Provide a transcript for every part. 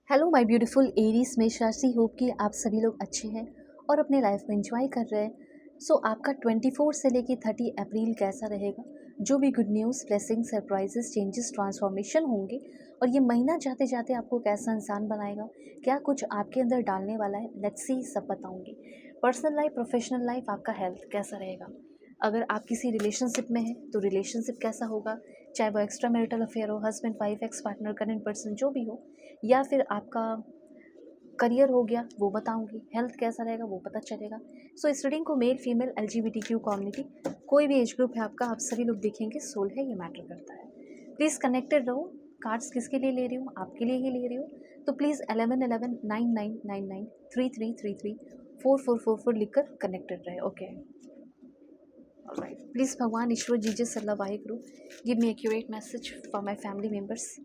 Hello my beautiful Aries में शाशी hope कि आप सभी लोग अच्छे हैं और अपने लाइफ में एंजॉय कर रहे हैं। आपका 24 से लेके 30 अप्रैल कैसा रहेगा? जो भी good news, blessing, surprises, changes, transformation होंगे और ये महीना जाते जाते आपको कैसा इंसान बनाएगा, क्या कुछ आपके अंदर डालने वाला है, लेट्स सी, सब बताऊंगी। पर्सनल लाइफ, प्रोफेशनल लाइफ, आपका हेल्थ कैसा रहेगा? अगर आप किसी रिलेशनशिप में हैं तो रिलेशनशिप कैसा होगा, चाहे वो एक्स्ट्रा मैरिटल अफेयर हो, husband wife, ex partner, current person, जो भी हो, या फिर आपका करियर हो गया वो बताऊंगी। हेल्थ कैसा रहेगा वो पता चलेगा। इस रीडिंग को मेल, फीमेल, LGBTQ कम्युनिटी, कोई भी एज ग्रुप है आपका, आप सभी लोग देखेंगे। सोल है, ये मैटर करता है। प्लीज़ कनेक्टेड रहो। कार्ड्स किसके लिए ले रही हूँ? आपके लिए ही ले रही हूँ। तो प्लीज़ 1111999933334444 लिखकर कनेक्टेड रहे। Okay, alright. प्लीज़ भगवान, ईश्वर, जीजस, अल्लाह, Waheguru, give me accurate message for my family members.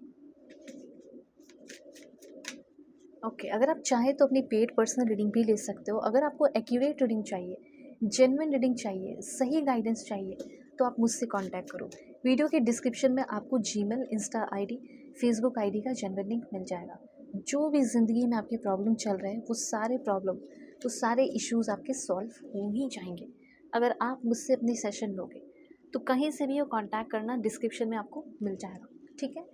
Okay, अगर आप चाहें तो अपनी पेड पर्सनल रीडिंग भी ले सकते हो। अगर आपको एक्यूरेट रीडिंग चाहिए, जेन्युइन रीडिंग चाहिए, सही गाइडेंस चाहिए, तो आप मुझसे कांटेक्ट करो। वीडियो के डिस्क्रिप्शन में आपको Gmail, Insta ID, Facebook ID का जेन्युइन लिंक मिल जाएगा। जो भी ज़िंदगी में आपके प्रॉब्लम चल रहे हैं वो सारे प्रॉब्लम, वो सारे इश्यूज़ आपके सॉल्व हो ही जाएंगे अगर आप मुझसे अपनी सेशन लोगे। तो कहीं से भी वो कांटेक्ट करना, डिस्क्रिप्शन में आपको मिल जाएगा। ठीक है।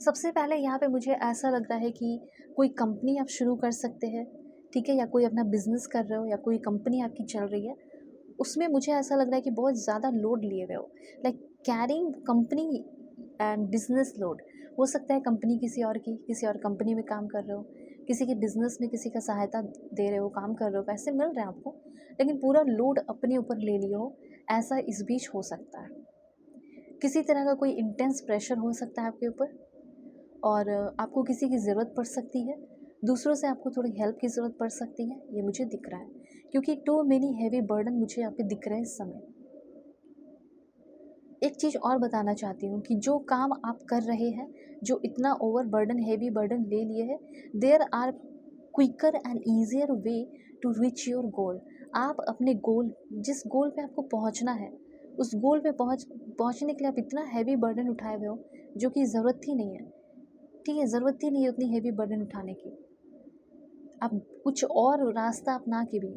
सबसे पहले यहाँ पे मुझे ऐसा लग रहा है कि कोई कंपनी आप शुरू कर सकते हैं। ठीक है, या कोई अपना बिजनेस कर रहे हो, या कोई कंपनी आपकी चल रही है, उसमें मुझे ऐसा लग रहा है कि बहुत ज़्यादा लोड लिए हुए हो, like carrying company and business load. हो सकता है कंपनी किसी और की, किसी और कंपनी में काम कर रहे हो, किसी के बिजनेस में किसी का सहायता दे रहे हो, काम कर रहे हो, पैसे मिल रहे हैं आपको, लेकिन पूरा लोड अपने ऊपर ले लिए हो, ऐसा इस बीच हो सकता है। किसी तरह का कोई इंटेंस प्रेशर हो सकता है आपके ऊपर, और आपको किसी की ज़रूरत पड़ सकती है, दूसरों से आपको थोड़ी हेल्प की ज़रूरत पड़ सकती है, ये मुझे दिख रहा है, क्योंकि टू मेनी हैवी बर्डन मुझे यहाँ पे दिख रहे हैं इस समय। एक चीज़ और बताना चाहती हूँ कि जो काम आप कर रहे हैं, जो इतना ओवर बर्डन, हैवी बर्डन ले लिए है, there are quicker and easier way to reach your goal. आप अपने गोल, जिस गोल पे आपको पहुँचना है, उस गोल पे पहुँचने के लिए आप इतना हैवी बर्डन उठाए हुए हो जो कि ज़रूरत ही नहीं है। ठीक है, ज़रूरत ही नहीं है उतनी हैवी बर्डन उठाने की। आप कुछ और रास्ता अपना के भी,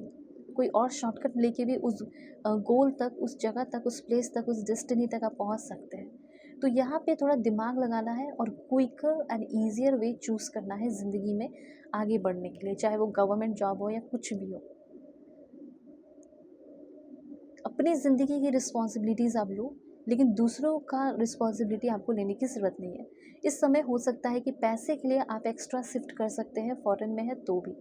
कोई और शॉर्टकट लेके भी उस गोल तक, उस जगह तक, उस प्लेस तक, उस डेस्टिनी तक आप पहुंच सकते हैं। तो यहाँ पे थोड़ा दिमाग लगाना है और quicker and easier way choose करना है ज़िंदगी में आगे बढ़ने के लिए, चाहे वो गवर्नमेंट जॉब हो या कुछ भी हो। अपनी ज़िंदगी की रिस्पॉन्सिबिलिटीज़ आप लो, लेकिन दूसरों का रिस्पॉन्सिबिलिटी आपको लेने की ज़रूरत नहीं है। इस समय हो सकता है कि पैसे के लिए आप एक्स्ट्रा शिफ्ट कर सकते हैं, फॉरेन में है तो भी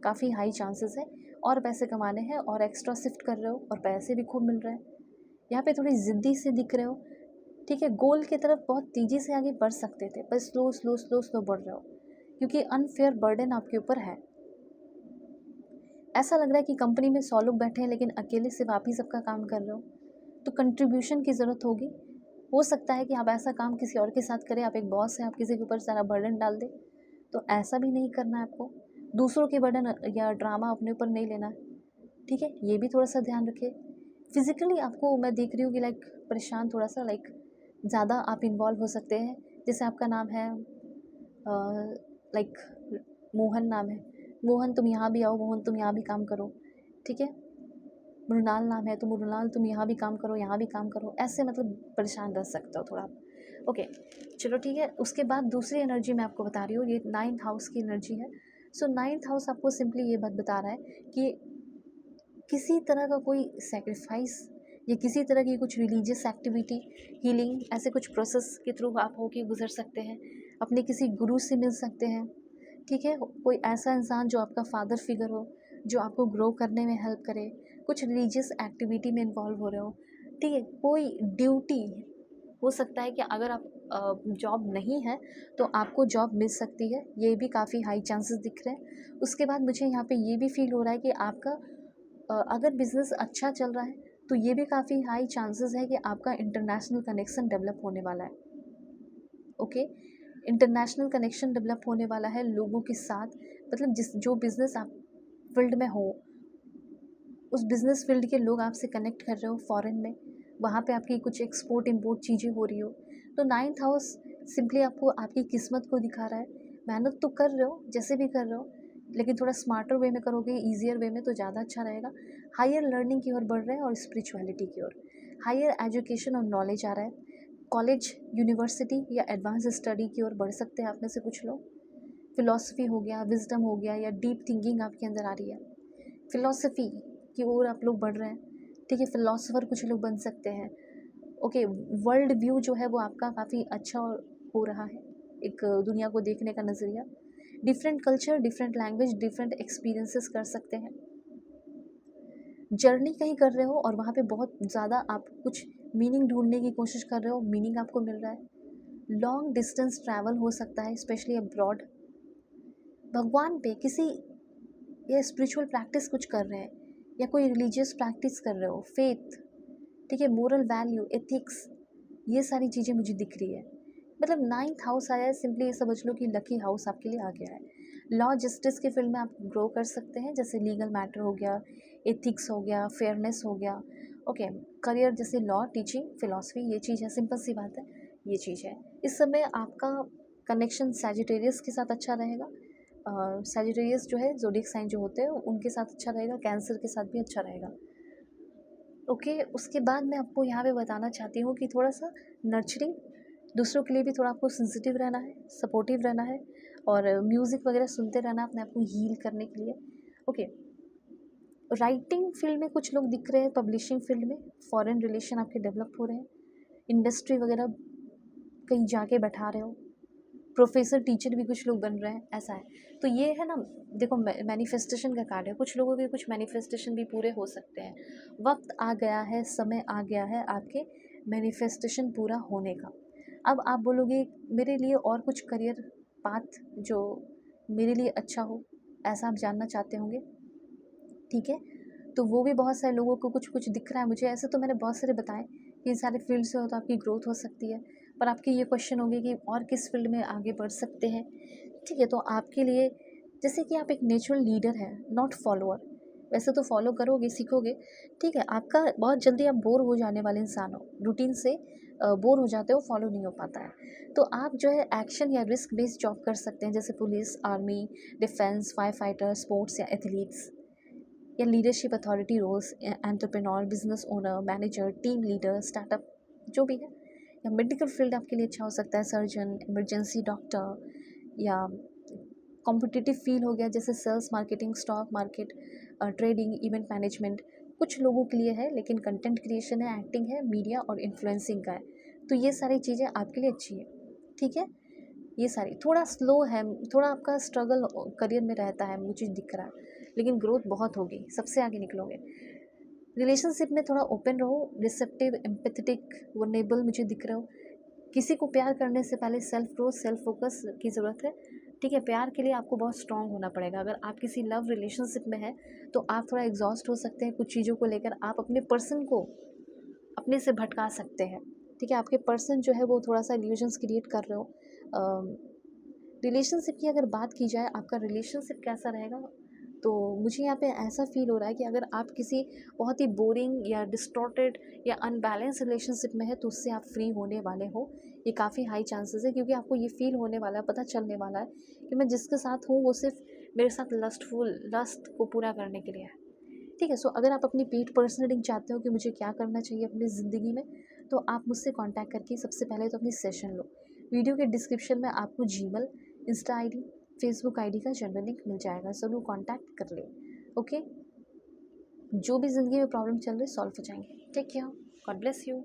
काफ़ी हाई चांसेस है, और पैसे कमाने हैं और एक्स्ट्रा शिफ्ट कर रहे हो और पैसे भी खूब मिल रहे हैं। यहाँ पे थोड़ी ज़िद्दी से दिख रहे हो। ठीक है, गोल की तरफ बहुत तेज़ी से आगे बढ़ सकते थे, पर स्लो स्लो स्लो स्लो बढ़ रहे हो, क्योंकि अनफेयर बर्डन आपके ऊपर है। ऐसा लग रहा है कि कंपनी में 100 लोग बैठे हैं, लेकिन अकेले सिर्फ आप ही सबका काम कर रहे हो, तो कंट्रीब्यूशन की ज़रूरत होगी। हो सकता है कि आप ऐसा काम किसी और के साथ करें, आप एक बॉस हैं, आप किसी के ऊपर सारा बर्डन डाल दें, तो ऐसा भी नहीं करना है आपको। दूसरों के बर्डन या ड्रामा अपने ऊपर नहीं लेना है। ठीक है, ये भी थोड़ा सा ध्यान रखिए। फिज़िकली आपको मैं देख रही हूँ कि लाइक परेशान, थोड़ा सा लाइक ज़्यादा आप इन्वॉल्व हो सकते हैं। जैसे आपका नाम है लाइक मोहन नाम है, मोहन तुम यहाँ भी आओ, मोहन तुम यहाँ भी काम करो। ठीक है, मृणाल नाम है तो मृणाल तुम यहाँ भी काम करो, यहाँ भी काम करो, ऐसे मतलब परेशान रह सकते हो थोड़ा। ओके, चलो ठीक है। उसके बाद दूसरी एनर्जी मैं आपको बता रही हूँ, ये 9th हाउस की एनर्जी है। 9th हाउस आपको सिंपली ये बात बता रहा है कि किसी तरह का कोई सेक्रीफाइस या किसी तरह की कुछ रिलीजियस एक्टिविटी, हीलिंग, ऐसे कुछ प्रोसेस के थ्रू आप होके गुजर सकते हैं। अपने किसी गुरु से मिल सकते हैं। ठीक है, कोई ऐसा इंसान जो आपका फादर फिगर हो, जो आपको ग्रो करने में हेल्प करे, कुछ रिलीजियस एक्टिविटी में इन्वॉल्व हो रहे हो। ठीक है, कोई ड्यूटी हो सकता है कि अगर आप जॉब नहीं है तो आपको जॉब मिल सकती है, ये भी काफ़ी हाई चांसेस दिख रहे हैं। उसके बाद मुझे यहाँ पे ये भी फील हो रहा है कि आपका अगर बिज़नेस अच्छा चल रहा है तो ये भी काफ़ी हाई चांसेस है कि आपका इंटरनेशनल कनेक्शन डेवलप होने वाला है। ओके, इंटरनेशनल कनेक्शन डेवलप होने वाला है लोगों के साथ, मतलब जो बिज़नेस आप फील्ड में हो, उस बिज़नेस फील्ड के लोग आपसे कनेक्ट कर रहे हो फॉरेन में, वहाँ पे आपकी कुछ एक्सपोर्ट इम्पोर्ट चीज़ें हो रही हो। तो 9th हाउस सिंपली आपको आपकी किस्मत को दिखा रहा है। मेहनत तो कर रहे हो, जैसे भी कर रहे हो, लेकिन थोड़ा स्मार्टर वे में करोगे, ईजियर वे में, तो ज़्यादा अच्छा रहेगा। हायर लर्निंग की ओर बढ़ रहे हैं और स्पिरिचुअलिटी की ओर, हायर एजुकेशन और नॉलेज आ रहा है। कॉलेज, यूनिवर्सिटी या एडवांस स्टडी की ओर बढ़ सकते हैं आप में से कुछ लोग। फिलॉसफी हो गया, विजडम हो गया, या डीप थिंकिंग आपके अंदर आ रही है, फिलॉसफी की ओर आप लोग बढ़ रहे हैं। ठीक है, फिलोसोफर कुछ लोग बन सकते हैं। ओके, वर्ल्ड व्यू जो है वो आपका काफ़ी अच्छा हो रहा है, एक दुनिया को देखने का नज़रिया, different culture, different language, different experiences कर सकते हैं। जर्नी कहीं कर रहे हो और वहाँ पे बहुत ज़्यादा आप कुछ मीनिंग ढूंढने की कोशिश कर रहे हो, मीनिंग आपको मिल रहा है। लॉन्ग डिस्टेंस ट्रैवल हो सकता है, स्पेशली अब्रॉड। भगवान पे किसी या स्पिरिचुअल प्रैक्टिस कुछ कर रहे हैं, या कोई रिलीजियस प्रैक्टिस कर रहे हो, फेथ, ठीक है, मोरल वैल्यू, एथिक्स, ये सारी चीज़ें मुझे दिख रही है। मतलब 9th हाउस आया है, सिंपली ये समझ लो कि लकी हाउस आपके लिए आ गया है। लॉ जस्टिस के फील्ड में आप ग्रो कर सकते हैं, जैसे लीगल मैटर हो गया, एथिक्स हो गया, फेयरनेस हो गया। ओके, करियर जैसे लॉ, टीचिंग, फिलॉसफी, ये चीज़ है, सिंपल सी बात है, ये चीज़ है। इस समय आपका कनेक्शन सैजिटेरियस के साथ अच्छा रहेगा। सैजिटेरियस जो है, ज़ोडिएक साइन जो होते हैं, उनके साथ अच्छा रहेगा, कैंसर के साथ भी अच्छा रहेगा। ओके, उसके बाद मैं आपको यहाँ पे बताना चाहती हूँ कि थोड़ा सा नर्चरिंग, दूसरों के लिए भी थोड़ा आपको सेंसिटिव रहना है, सपोर्टिव रहना है, और म्यूज़िक वगैरह सुनते रहना अपने आप को हील करने के लिए। ओके, राइटिंग फील्ड में कुछ लोग दिख रहे हैं, पब्लिशिंग फील्ड में, फॉरेन रिलेशन आपके डेवलप हो रहे हैं, इंडस्ट्री वगैरह कहीं जाके बैठा रहे हो, प्रोफेसर, टीचर भी कुछ लोग बन रहे हैं, ऐसा है। तो ये है ना, देखो मैनिफेस्टेशन का कार्ड है, कुछ लोगों के कुछ मैनिफेस्टेशन भी पूरे हो सकते हैं। वक्त आ गया है, समय आ गया है आपके मैनिफेस्टेशन पूरा होने का। अब आप बोलोगे मेरे लिए और कुछ करियर पाथ जो मेरे लिए अच्छा हो, ऐसा आप जानना चाहते होंगे, ठीक है। तो वो भी बहुत सारे लोगों को कुछ कुछ दिख रहा है मुझे, ऐसे तो मैंने बहुत सारे बताए कि इन सारे फील्ड से हो तो आपकी ग्रोथ हो सकती है। पर आपके ये क्वेश्चन होंगे कि और किस फील्ड में आगे बढ़ सकते हैं, ठीक है। तो आपके लिए, जैसे कि आप एक नेचुरल लीडर हैं, नॉट फॉलोअर, वैसे तो फॉलो करोगे, सीखोगे, ठीक है। आपका बहुत जल्दी आप बोर हो जाने वाले इंसान हो, रूटीन से बोर हो जाते हो, फॉलो नहीं हो पाता है। तो आप जो है एक्शन या रिस्क बेस्ड जॉब कर सकते हैं, जैसे police, army, defence, firefighter, sports या एथलीट्स, या leadership authority roles, entrepreneur, business owner, manager, team leader, startup, जो भी है। या मेडिकल फील्ड आपके लिए अच्छा हो सकता है, सर्जन, इमरजेंसी डॉक्टर, या कॉम्पिटिटिव फील्ड हो गया, जैसे sales, marketing, stock market, trading, event management, कुछ लोगों के लिए है। लेकिन कंटेंट क्रिएशन है, एक्टिंग है, मीडिया और इन्फ्लुएंसिंग का है। तो ये सारी चीज़ें आपके लिए अच्छी है, ठीक है। ये सारी थोड़ा स्लो है, थोड़ा आपका स्ट्रगल करियर में रहता है, मुझे दिख रहा है, लेकिन ग्रोथ बहुत होगी, सबसे आगे निकलोगे। रिलेशनशिप में थोड़ा ओपन रहो, रिसेप्टिव, एम्पैथेटिक, वल्नरेबल मुझे दिख रहे हो। किसी को प्यार करने से पहले सेल्फ ग्रोथ, सेल्फ फोकस की ज़रूरत है, ठीक है। प्यार के लिए आपको बहुत स्ट्रांग होना पड़ेगा। अगर आप किसी लव रिलेशनशिप में हैं तो आप थोड़ा एग्जॉस्ट हो सकते हैं कुछ चीज़ों को लेकर, आप अपने पर्सन को अपने से भटका सकते हैं, ठीक है। आपके पर्सन जो है वो थोड़ा सा इल्यूजन्स क्रिएट कर रहे हो। रिलेशनशिप की अगर बात की जाए, आपका रिलेशनशिप कैसा रहेगा, तो मुझे यहाँ पे ऐसा फील हो रहा है कि अगर आप किसी बहुत ही बोरिंग या डिस्टॉर्टेड या अनबैलेंस रिलेशनशिप में है तो उससे आप फ्री होने वाले हो, ये काफ़ी हाई चांसेस है। क्योंकि आपको ये फील होने वाला है, पता चलने वाला है कि मैं जिसके साथ हूँ वो सिर्फ मेरे साथ लस्ट को पूरा करने के लिए है, ठीक है। सो अगर आप अपनी पेड पर्सनल रीडिंग चाहते हो कि मुझे क्या करना चाहिए अपनी ज़िंदगी में, तो आप मुझसे कांटेक्ट करके सबसे पहले तो अपनी सेशन लो। वीडियो के डिस्क्रिप्शन में आपको Gmail, Insta ID, Facebook ID का जनरल लिंक मिल जाएगा, ज़रूर कांटेक्ट कर ले, ओके। जो भी ज़िंदगी में प्रॉब्लम चल रही सॉल्व हो जाएंगे। Take care, God bless you.